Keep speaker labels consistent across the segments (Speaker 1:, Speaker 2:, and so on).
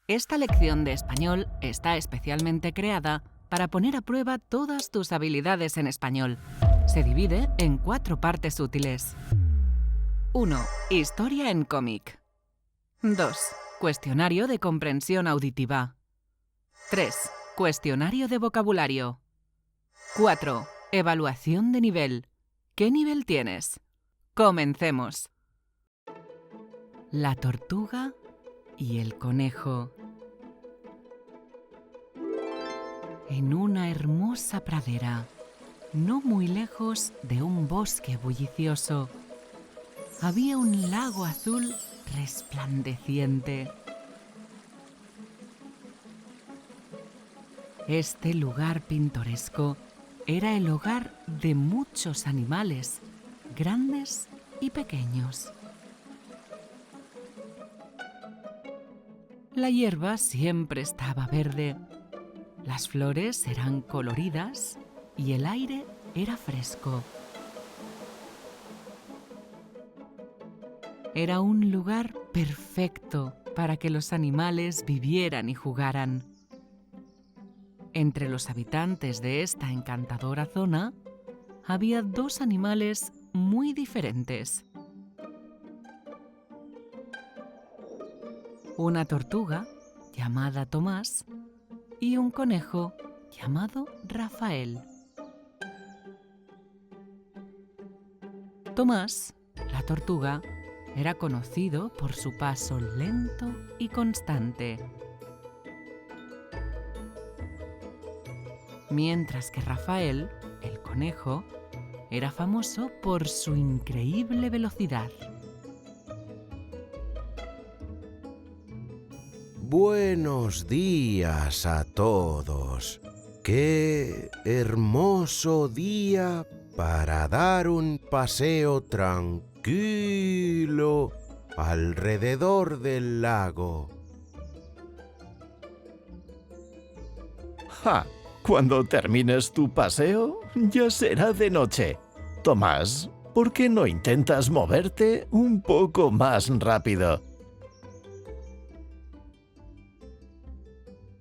Speaker 1: Esta lección de español está especialmente creada para poner a prueba todas tus habilidades en español. Se divide en 4 partes útiles. 1. Historia en cómic. 2. Cuestionario de comprensión auditiva. 3. Cuestionario de vocabulario. 4. Evaluación de nivel. ¿Qué nivel tienes? Comencemos. La tortuga y el conejo. En una hermosa pradera, no muy lejos de un bosque bullicioso, había un lago azul resplandeciente. Este lugar pintoresco era el hogar de muchos animales, grandes y pequeños. La hierba siempre estaba verde, las flores eran coloridas y el aire era fresco. Era un lugar perfecto para que los animales vivieran y jugaran. Entre los habitantes de esta encantadora zona había 2 animales muy diferentes. Una tortuga, llamada Tomás, y un conejo, llamado Rafael. Tomás, la tortuga, era conocido por su paso lento y constante. Mientras que Rafael, el conejo, era famoso por su increíble velocidad.
Speaker 2: Buenos días a todos. ¡Qué hermoso día para dar un paseo tranquilo alrededor del lago!
Speaker 3: ¡Ja! Cuando termines tu paseo, ya será de noche. Tomás, ¿por qué no intentas moverte un poco más rápido?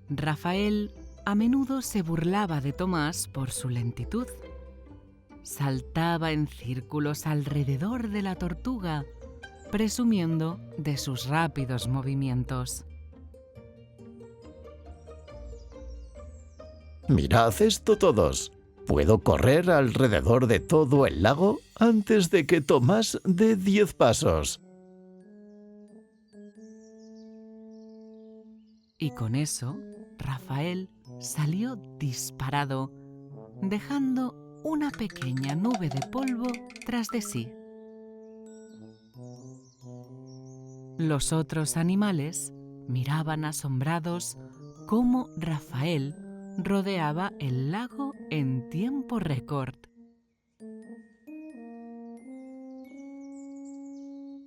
Speaker 1: Rafael a menudo se burlaba de Tomás por su lentitud. Saltaba en círculos alrededor de la tortuga, presumiendo de sus rápidos movimientos.
Speaker 3: Mirad esto todos. Puedo correr alrededor de todo el lago antes de que Tomás dé 10 pasos.
Speaker 1: Y con eso, Rafael salió disparado, dejando una pequeña nube de polvo tras de sí. Los otros animales miraban asombrados cómo Rafael rodeaba el lago en tiempo récord.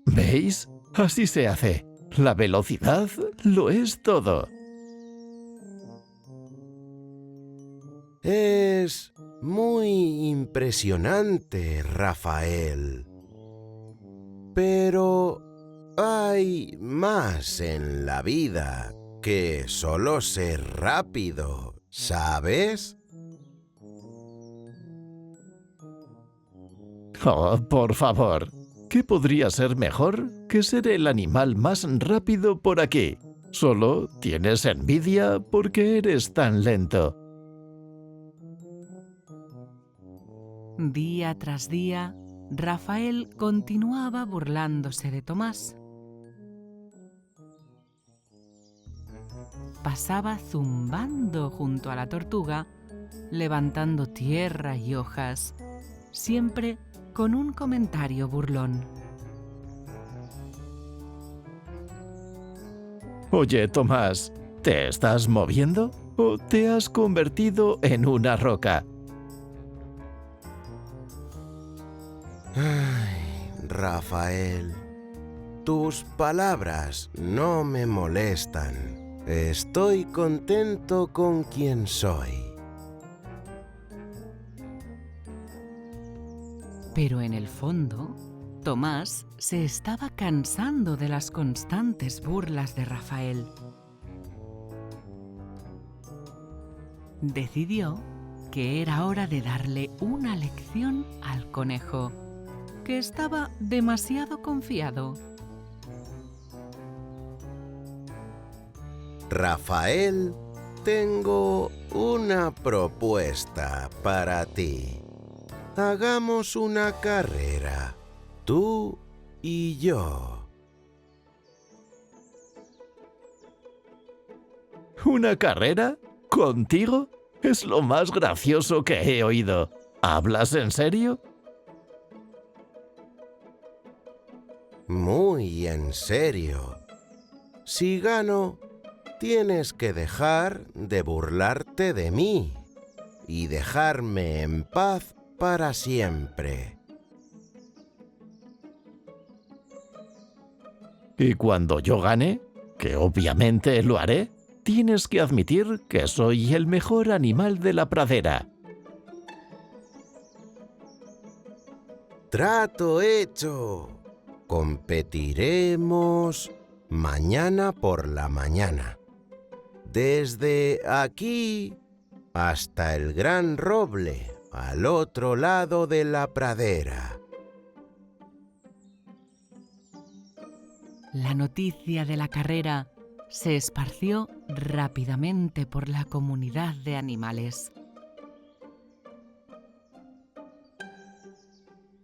Speaker 3: ¿Veis? Así se hace. La velocidad lo es todo.
Speaker 2: Es muy impresionante, Rafael. Pero hay más en la vida que solo ser rápido, ¿sabes?
Speaker 3: Oh, por favor. ¿Qué podría ser mejor que ser el animal más rápido por aquí? Solo tienes envidia porque eres tan lento.
Speaker 1: Día tras día, Rafael continuaba burlándose de Tomás. Pasaba zumbando junto a la tortuga, levantando tierra y hojas, siempre con un comentario burlón.
Speaker 3: Oye, Tomás, ¿te estás moviendo o te has convertido en una roca?
Speaker 2: Ay, Rafael, tus palabras no me molestan. Estoy contento con quien soy.
Speaker 1: Pero en el fondo, Tomás se estaba cansando de las constantes burlas de Rafael. decidió que era hora de darle una lección al conejo, que estaba demasiado confiado.
Speaker 2: Rafael, tengo una propuesta para ti. Hagamos una carrera, tú y yo.
Speaker 3: ¿Una carrera? ¿Contigo? Es lo más gracioso que he oído. ¿Hablas en serio?
Speaker 2: Muy en serio. Si gano, tienes que dejar de burlarte de mí y dejarme en paz para siempre.
Speaker 3: Y cuando yo gane, que obviamente lo haré, tienes que admitir que soy el mejor animal de la pradera.
Speaker 2: Trato hecho. Competiremos mañana por la mañana. Desde aquí hasta el gran roble, al otro lado de la pradera.
Speaker 1: La noticia de la carrera se esparció rápidamente por la comunidad de animales.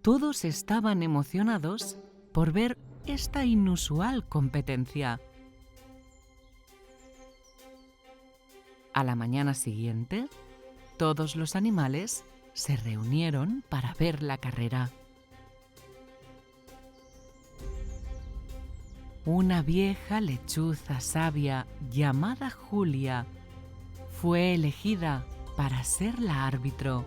Speaker 1: Todos estaban emocionados por ver esta inusual competencia. A la mañana siguiente, todos los animales se reunieron para ver la carrera. Una vieja lechuza sabia llamada Julia fue elegida para ser la árbitro.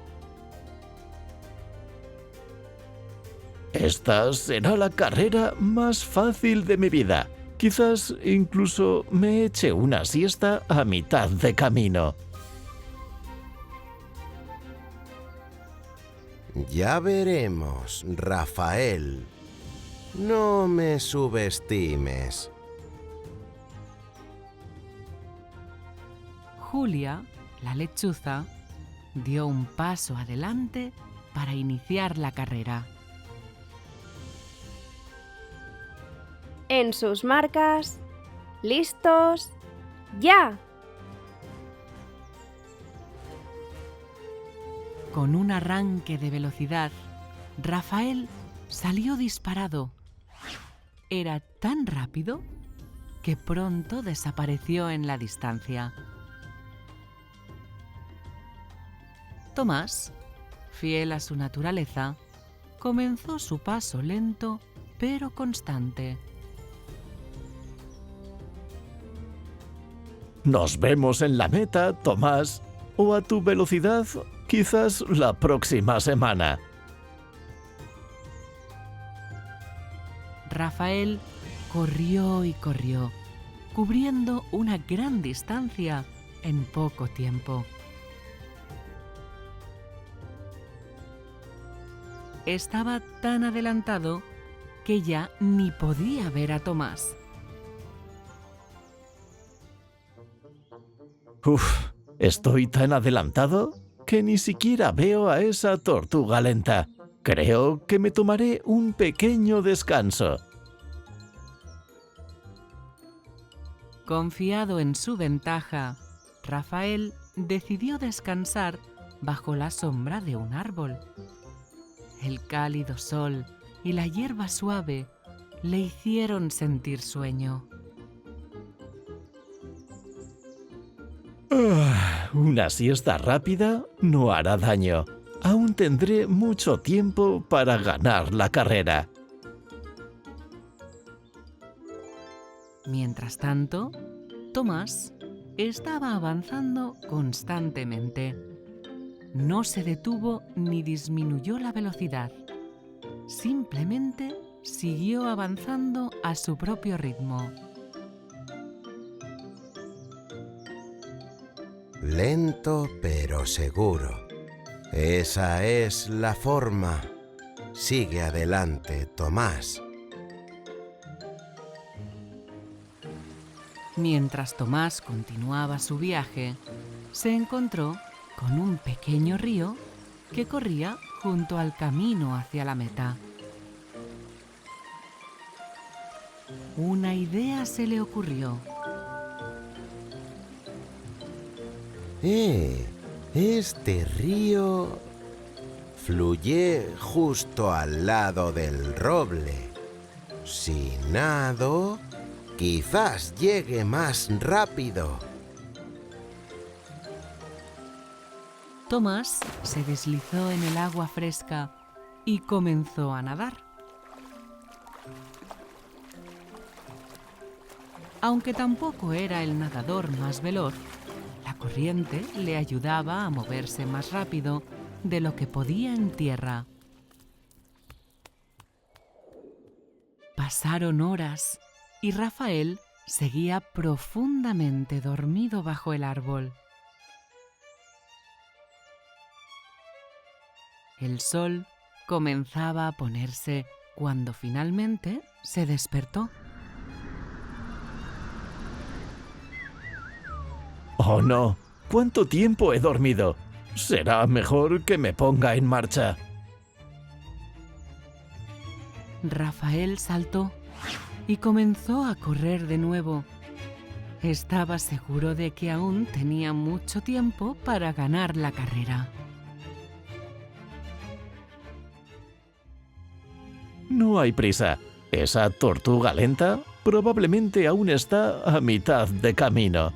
Speaker 3: Esta será la carrera más fácil de mi vida. Quizás incluso me eche una siesta a mitad de camino.
Speaker 2: Ya veremos, Rafael. No me subestimes.
Speaker 1: Julia, la lechuza, dio un paso adelante para iniciar la carrera.
Speaker 4: En sus marcas, listos, ¡ya!
Speaker 1: Con un arranque de velocidad, Rafael salió disparado. Era tan rápido que pronto desapareció en la distancia. Tomás, fiel a su naturaleza, comenzó su paso lento pero constante.
Speaker 3: Nos vemos en la meta, Tomás, o a tu velocidad, quizás la próxima semana.
Speaker 1: Rafael corrió y corrió, cubriendo una gran distancia en poco tiempo. Estaba tan adelantado que ya ni podía ver a Tomás.
Speaker 3: Uf, estoy tan adelantado que ni siquiera veo a esa tortuga lenta. Creo que me tomaré un pequeño descanso.
Speaker 1: Confiado en su ventaja, Rafael decidió descansar bajo la sombra de un árbol. El cálido sol y la hierba suave le hicieron sentir sueño.
Speaker 3: Una siesta rápida no hará daño. Aún tendré mucho tiempo para ganar la carrera.
Speaker 1: Mientras tanto, Tomás estaba avanzando constantemente. No se detuvo ni disminuyó la velocidad. Simplemente siguió avanzando a su propio ritmo.
Speaker 2: Lento pero seguro. Esa es la forma. Sigue adelante, Tomás.
Speaker 1: Mientras Tomás continuaba su viaje, se encontró con un pequeño río que corría junto al camino hacia la meta. Una idea se le ocurrió.
Speaker 2: Este río fluye justo al lado del roble. Si nado, quizás llegue más rápido.
Speaker 1: Tomás se deslizó en el agua fresca y comenzó a nadar. Aunque tampoco era el nadador más veloz, la corriente le ayudaba a moverse más rápido de lo que podía en tierra. Pasaron horas y Rafael seguía profundamente dormido bajo el árbol. El sol comenzaba a ponerse cuando finalmente se despertó.
Speaker 3: ¡Oh, no! ¿Cuánto tiempo he dormido? Será mejor que me ponga en marcha.
Speaker 1: Rafael saltó y comenzó a correr de nuevo. Estaba seguro de que aún tenía mucho tiempo para ganar la carrera.
Speaker 3: No hay prisa. Esa tortuga lenta probablemente aún está a mitad de camino.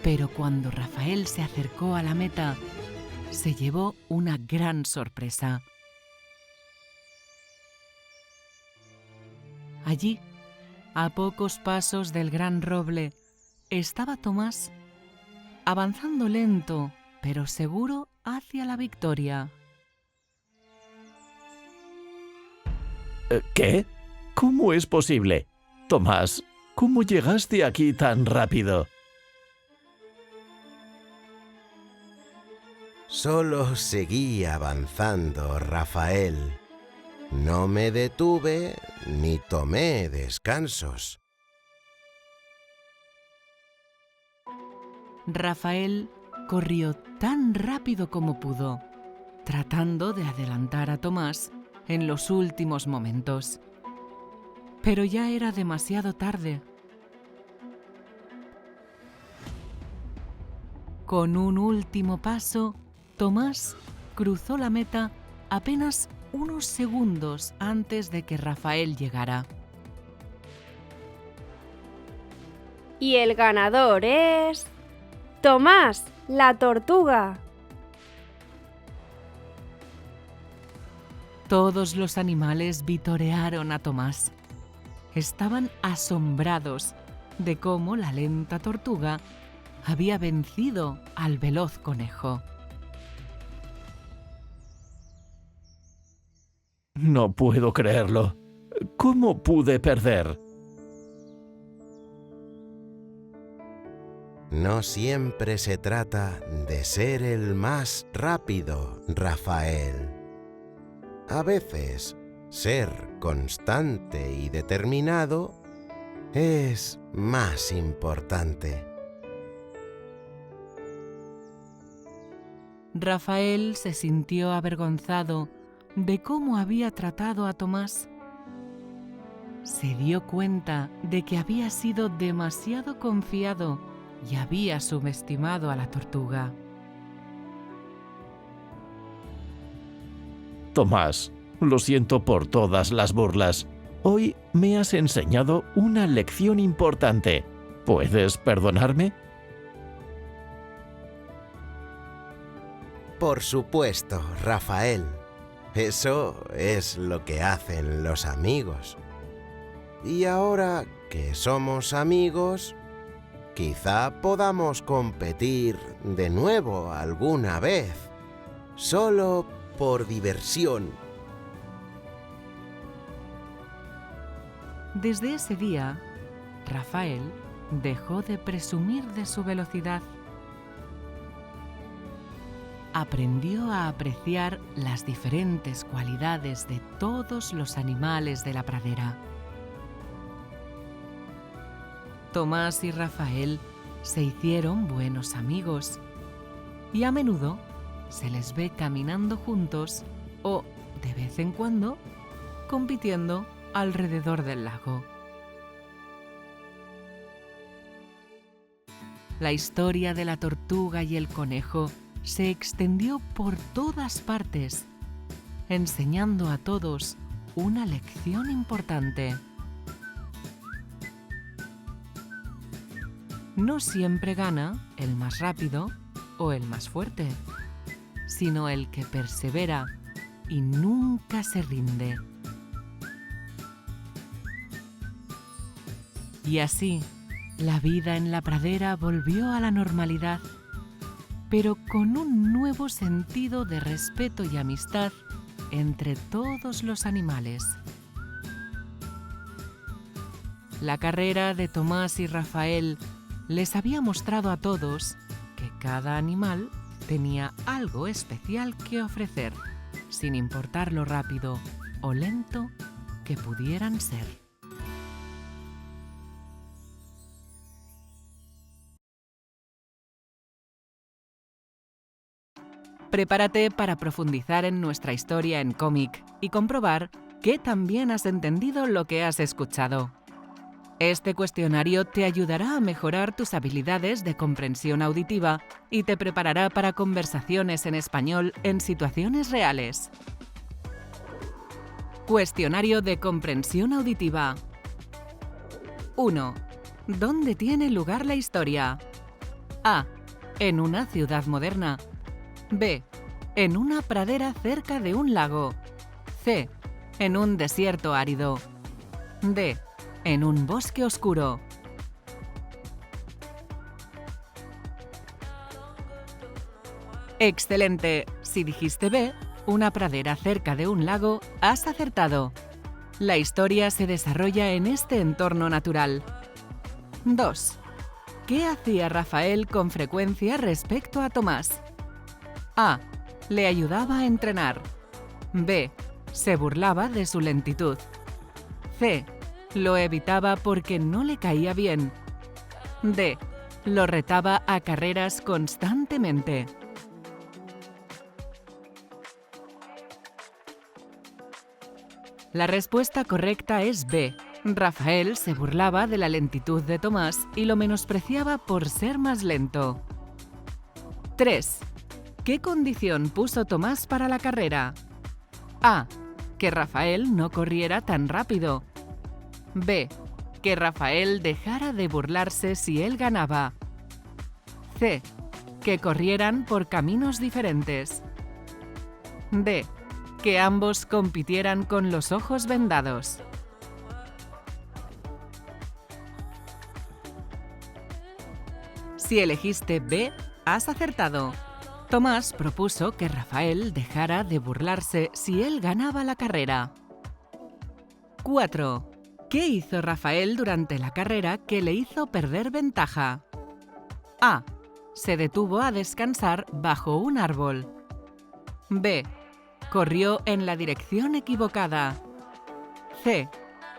Speaker 1: Pero cuando Rafael se acercó a la meta, se llevó una gran sorpresa. Allí, a pocos pasos del gran roble, estaba Tomás, avanzando lento, pero seguro hacia la victoria.
Speaker 3: ¿Qué? ¿Cómo es posible? Tomás, ¿cómo llegaste aquí tan rápido?
Speaker 2: Solo seguí avanzando, Rafael. No me detuve ni tomé descansos.
Speaker 1: Rafael corrió tan rápido como pudo, tratando de adelantar a Tomás en los últimos momentos. Pero ya era demasiado tarde. Con un último paso, Tomás cruzó la meta apenas unos segundos antes de que Rafael llegara.
Speaker 4: Y el ganador es... Tomás, la tortuga.
Speaker 1: Todos los animales vitorearon a Tomás. Estaban asombrados de cómo la lenta tortuga había vencido al veloz conejo.
Speaker 3: No puedo creerlo. ¿Cómo pude perder?
Speaker 2: No siempre se trata de ser el más rápido, Rafael. A veces, ser constante y determinado es más importante.
Speaker 1: Rafael se sintió avergonzado de cómo había tratado a Tomás. Se dio cuenta de que había sido demasiado confiado y había subestimado a la tortuga.
Speaker 3: Tomás, lo siento por todas las burlas. Hoy me has enseñado una lección importante. ¿Puedes perdonarme?
Speaker 2: Por supuesto, Rafael. Eso es lo que hacen los amigos. Y ahora que somos amigos, quizá podamos competir de nuevo alguna vez, solo por diversión.
Speaker 1: Desde ese día, Rafael dejó de presumir de su velocidad. Aprendió a apreciar las diferentes cualidades de todos los animales de la pradera. Tomás y Rafael se hicieron buenos amigos y a menudo se les ve caminando juntos o, de vez en cuando, compitiendo alrededor del lago. La historia de la tortuga y el conejo se extendió por todas partes, enseñando a todos una lección importante. No siempre gana el más rápido o el más fuerte, sino el que persevera y nunca se rinde. Y así, la vida en la pradera volvió a la normalidad, pero con un nuevo sentido de respeto y amistad entre todos los animales. La carrera de Tomás y Rafael les había mostrado a todos que cada animal tenía algo especial que ofrecer, sin importar lo rápido o lento que pudieran ser. Prepárate para profundizar en nuestra historia en cómic y comprobar que también has entendido lo que has escuchado. Este cuestionario te ayudará a mejorar tus habilidades de comprensión auditiva y te preparará para conversaciones en español en situaciones reales. Cuestionario de comprensión auditiva. 1. ¿Dónde tiene lugar la historia? A. En una ciudad moderna. B. En una pradera cerca de un lago. C. En un desierto árido. D. En un bosque oscuro. ¡Excelente! Si dijiste B, una pradera cerca de un lago, has acertado. La historia se desarrolla en este entorno natural. 2. ¿Qué hacía Rafael con frecuencia respecto a Tomás? A. Le ayudaba a entrenar. B. Se burlaba de su lentitud. C. Lo evitaba porque no le caía bien. D. Lo retaba a carreras constantemente. La respuesta correcta es B. Rafael se burlaba de la lentitud de Tomás y lo menospreciaba por ser más lento. 3. ¿Qué condición puso Tomás para la carrera? A. Que Rafael no corriera tan rápido. B. Que Rafael dejara de burlarse si él ganaba. C. Que corrieran por caminos diferentes. D. Que ambos compitieran con los ojos vendados. Si elegiste B, has acertado. Tomás propuso que Rafael dejara de burlarse si él ganaba la carrera. 4. ¿Qué hizo Rafael durante la carrera que le hizo perder ventaja? A. Se detuvo a descansar bajo un árbol. B. Corrió en la dirección equivocada. C.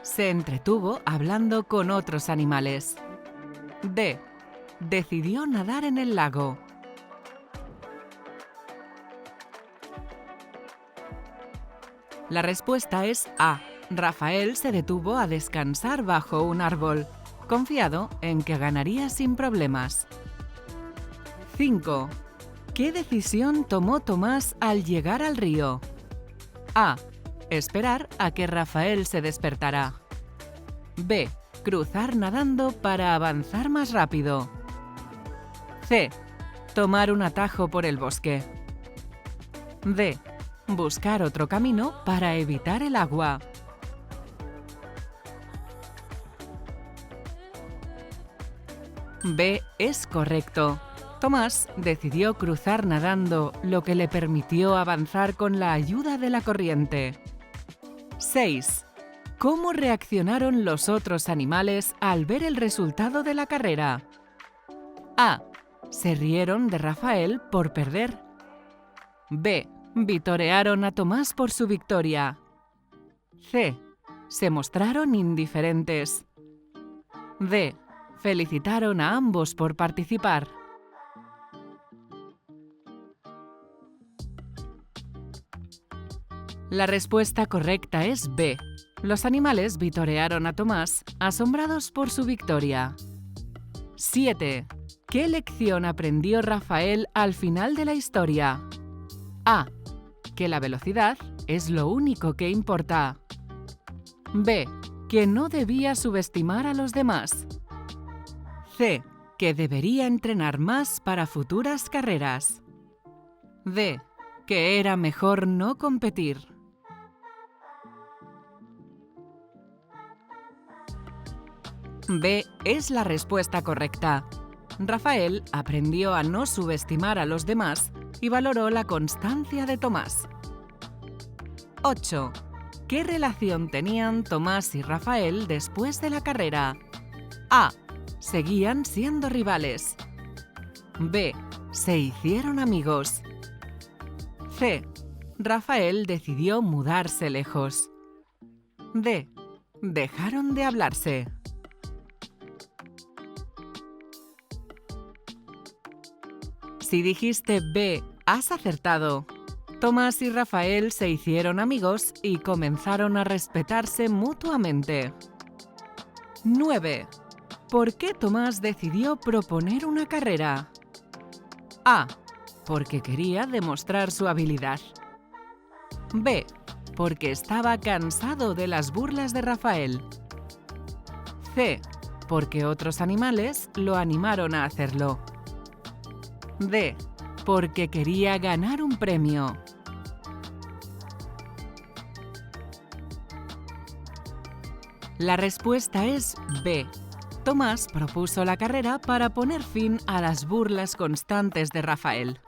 Speaker 1: Se entretuvo hablando con otros animales. D. Decidió nadar en el lago. La respuesta es A. Rafael se detuvo a descansar bajo un árbol, confiado en que ganaría sin problemas. 5. ¿Qué decisión tomó Tomás al llegar al río? A. Esperar a que Rafael se despertara. B. Cruzar nadando para avanzar más rápido. C. Tomar un atajo por el bosque. D. Buscar otro camino para evitar el agua. B es correcto. Tomás decidió cruzar nadando, lo que le permitió avanzar con la ayuda de la corriente. 6. ¿Cómo reaccionaron los otros animales al ver el resultado de la carrera? A. Se rieron de Rafael por perder. B. Vitorearon a Tomás por su victoria. C. Se mostraron indiferentes. D. felicitaron a ambos por participar. La respuesta correcta es B. Los animales vitorearon a Tomás, asombrados por su victoria. 7. ¿Qué lección aprendió Rafael al final de la historia? A. Que la velocidad es lo único que importa. B. Que no debía subestimar a los demás. C. Que debería entrenar más para futuras carreras. D. Que era mejor no competir. B es la respuesta correcta. Rafael aprendió a no subestimar a los demás y valoró la constancia de Tomás. 8. ¿Qué relación tenían Tomás y Rafael después de la carrera? A. Seguían siendo rivales. B. Se hicieron amigos. C. Rafael decidió mudarse lejos. D. Dejaron de hablarse. Si dijiste B, has acertado. Tomás y Rafael se hicieron amigos y comenzaron a respetarse mutuamente. 9. ¿Por qué Tomás decidió proponer una carrera? A. Porque quería demostrar su habilidad. B. Porque estaba cansado de las burlas de Rafael. C. Porque otros animales lo animaron a hacerlo. D. Porque quería ganar un premio. La respuesta es B. Tomás propuso la carrera para poner fin a las burlas constantes de Rafael.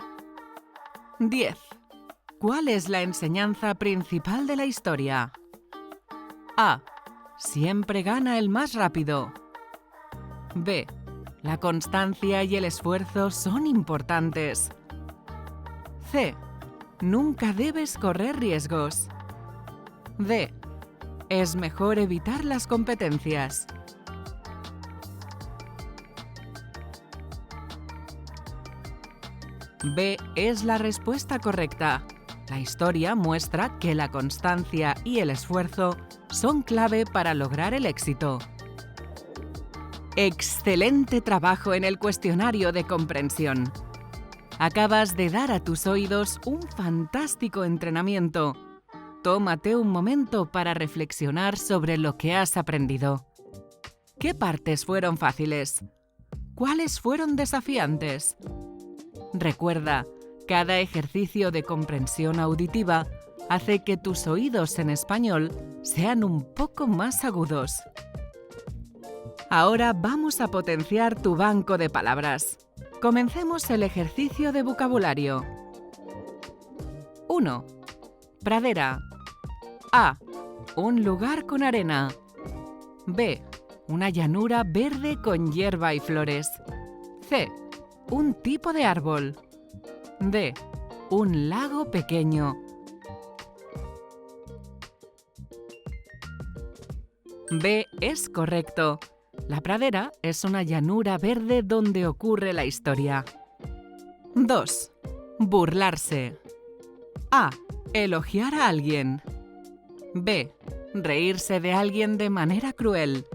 Speaker 1: 10. ¿Cuál es la enseñanza principal de la historia? A. Siempre gana el más rápido. B. La constancia y el esfuerzo son importantes. C. Nunca debes correr riesgos. D. Es mejor evitar las competencias. B es la respuesta correcta. La historia muestra que la constancia y el esfuerzo son clave para lograr el éxito. ¡Excelente trabajo en el cuestionario de comprensión! Acabas de dar a tus oídos un fantástico entrenamiento. Tómate un momento para reflexionar sobre lo que has aprendido. ¿Qué partes fueron fáciles? ¿Cuáles fueron desafiantes? Recuerda, cada ejercicio de comprensión auditiva hace que tus oídos en español sean un poco más agudos. Ahora vamos a potenciar tu banco de palabras. Comencemos el ejercicio de vocabulario. 1. Pradera. A. Un lugar con arena. B. Una llanura verde con hierba y flores. C. Un tipo de árbol. D. Un lago pequeño. B es correcto. La pradera es una llanura verde donde ocurre la historia. 2. Burlarse. A. Elogiar a alguien. B. Reírse de alguien de manera cruel.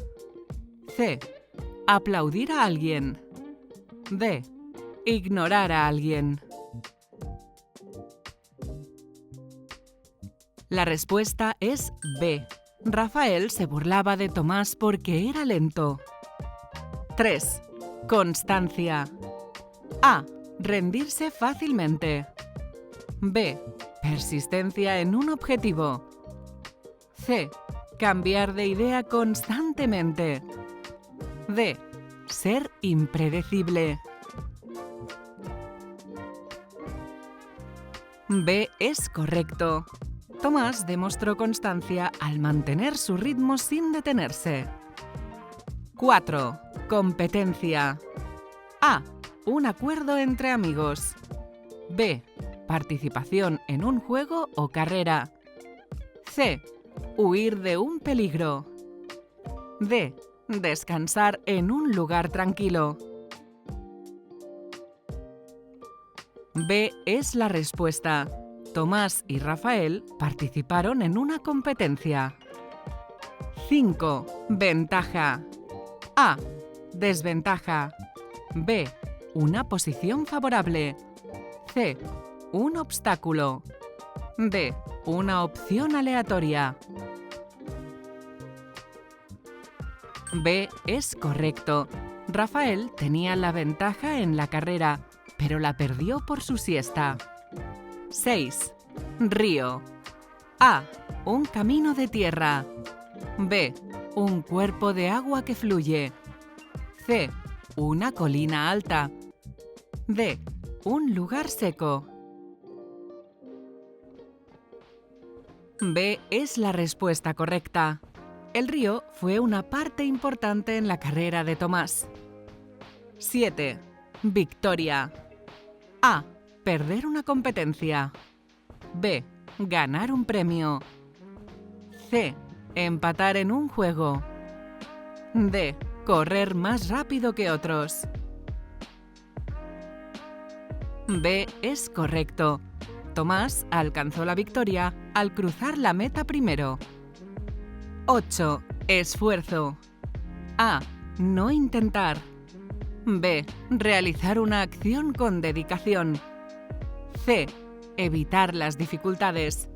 Speaker 1: C. Aplaudir a alguien. D. Ignorar a alguien. La respuesta es B. Rafael se burlaba de Tomás porque era lento. 3. Constancia. A. Rendirse fácilmente. B. Persistencia en un objetivo. C. Cambiar de idea constantemente. D. Ser impredecible. B es correcto. Tomás demostró constancia al mantener su ritmo sin detenerse. 4. Competencia. A. Un acuerdo entre amigos. B. Participación en un juego o carrera. C. Huir de un peligro. D. Descansar en un lugar tranquilo. B es la respuesta. Tomás y Rafael participaron en una competencia. 5. Ventaja. A. Desventaja. B. Una posición favorable. C. Un obstáculo. D. Una opción aleatoria. B es correcto. Rafael tenía la ventaja en la carrera, pero la perdió por su siesta. 6. Río. A. Un camino de tierra. B. Un cuerpo de agua que fluye. C. Una colina alta. D. Un lugar seco. B es la respuesta correcta. El río fue una parte importante en la carrera de Tomás. 7. Victoria. A. Perder una competencia. B. Ganar un premio. C. Empatar en un juego. D. Correr más rápido que otros. B es correcto. Tomás alcanzó la victoria al cruzar la meta primero. 8. Esfuerzo. A. No intentar. B. Realizar una acción con dedicación. C. Evitar las dificultades.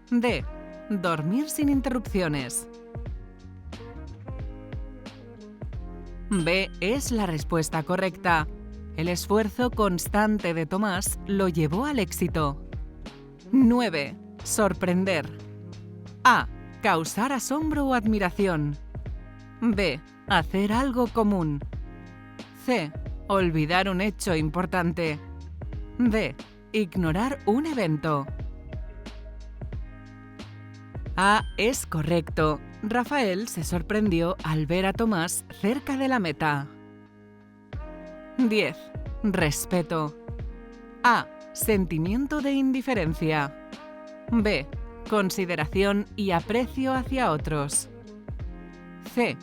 Speaker 1: D. Dormir sin interrupciones. B es la respuesta correcta. El esfuerzo constante de Tomás lo llevó al éxito. 9. Sorprender. A. Causar asombro o admiración. B. Hacer algo común. C. Olvidar un hecho importante. D. Ignorar un evento. A es correcto. Rafael se sorprendió al ver a Tomás cerca de la meta. 10. Respeto. A. Sentimiento de indiferencia. B. Consideración y aprecio hacia otros. C.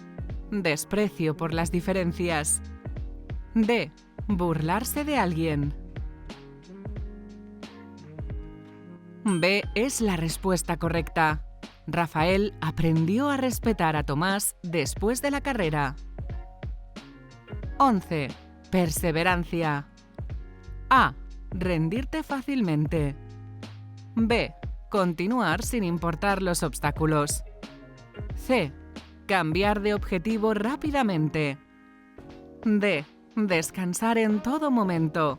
Speaker 1: Desprecio por las diferencias. D. Burlarse de alguien. B es la respuesta correcta. Rafael aprendió a respetar a Tomás después de la carrera. 11. Perseverancia. A. Rendirte fácilmente. B. Continuar sin importar los obstáculos. C. Cambiar de objetivo rápidamente. D. Descansar en todo momento.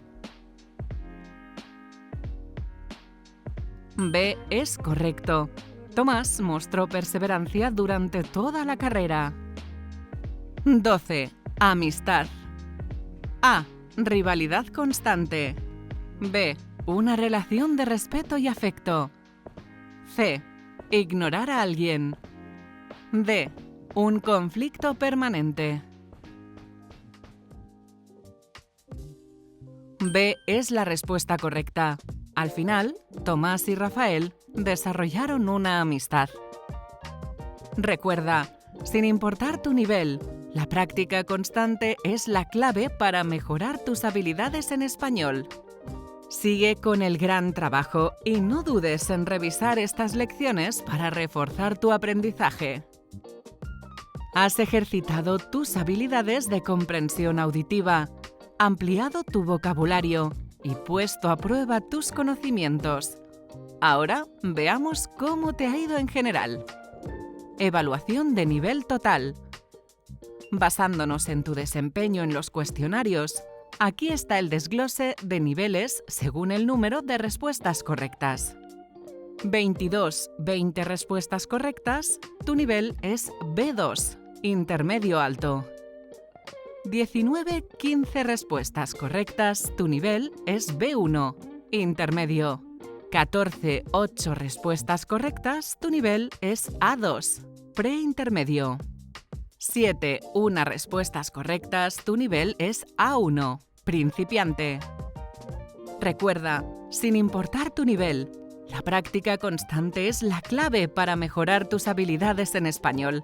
Speaker 1: B es correcto. Tomás mostró perseverancia durante toda la carrera. 12. Amistad. A. Rivalidad constante. B. Una relación de respeto y afecto. C. Ignorar a alguien. D. Un conflicto permanente. B es la respuesta correcta. Al final, Tomás y Rafael desarrollaron una amistad. Recuerda, sin importar tu nivel, la práctica constante es la clave para mejorar tus habilidades en español. Sigue con el gran trabajo y no dudes en revisar estas lecciones para reforzar tu aprendizaje. Has ejercitado tus habilidades de comprensión auditiva, ampliado tu vocabulario y puesto a prueba tus conocimientos. Ahora veamos cómo te ha ido en general. Evaluación de nivel total. Basándonos en tu desempeño en los cuestionarios, aquí está el desglose de niveles según el número de respuestas correctas. 20 respuestas correctas, tu nivel es B2, intermedio alto. 15 respuestas correctas, tu nivel es B1, intermedio. 8 respuestas correctas, tu nivel es A2, preintermedio. 1 respuestas correctas, tu nivel es A1, principiante. Recuerda, sin importar tu nivel, la práctica constante es la clave para mejorar tus habilidades en español.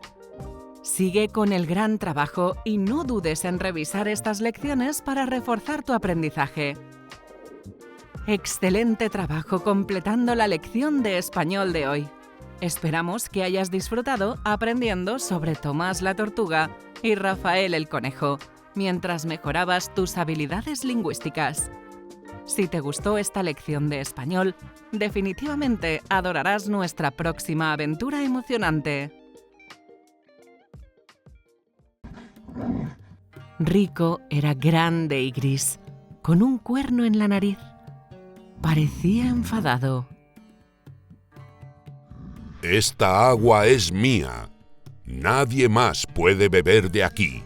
Speaker 1: Sigue con el gran trabajo y no dudes en revisar estas lecciones para reforzar tu aprendizaje. Excelente trabajo completando la lección de español de hoy. Esperamos que hayas disfrutado aprendiendo sobre Tomás la tortuga y Rafael el conejo, mientras mejorabas tus habilidades lingüísticas. Si te gustó esta lección de español, definitivamente adorarás nuestra próxima aventura emocionante. Rico era grande y gris, con un cuerno en la nariz. Parecía enfadado.
Speaker 5: Esta agua es mía. Nadie más puede beber de aquí.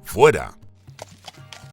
Speaker 5: ¡Fuera!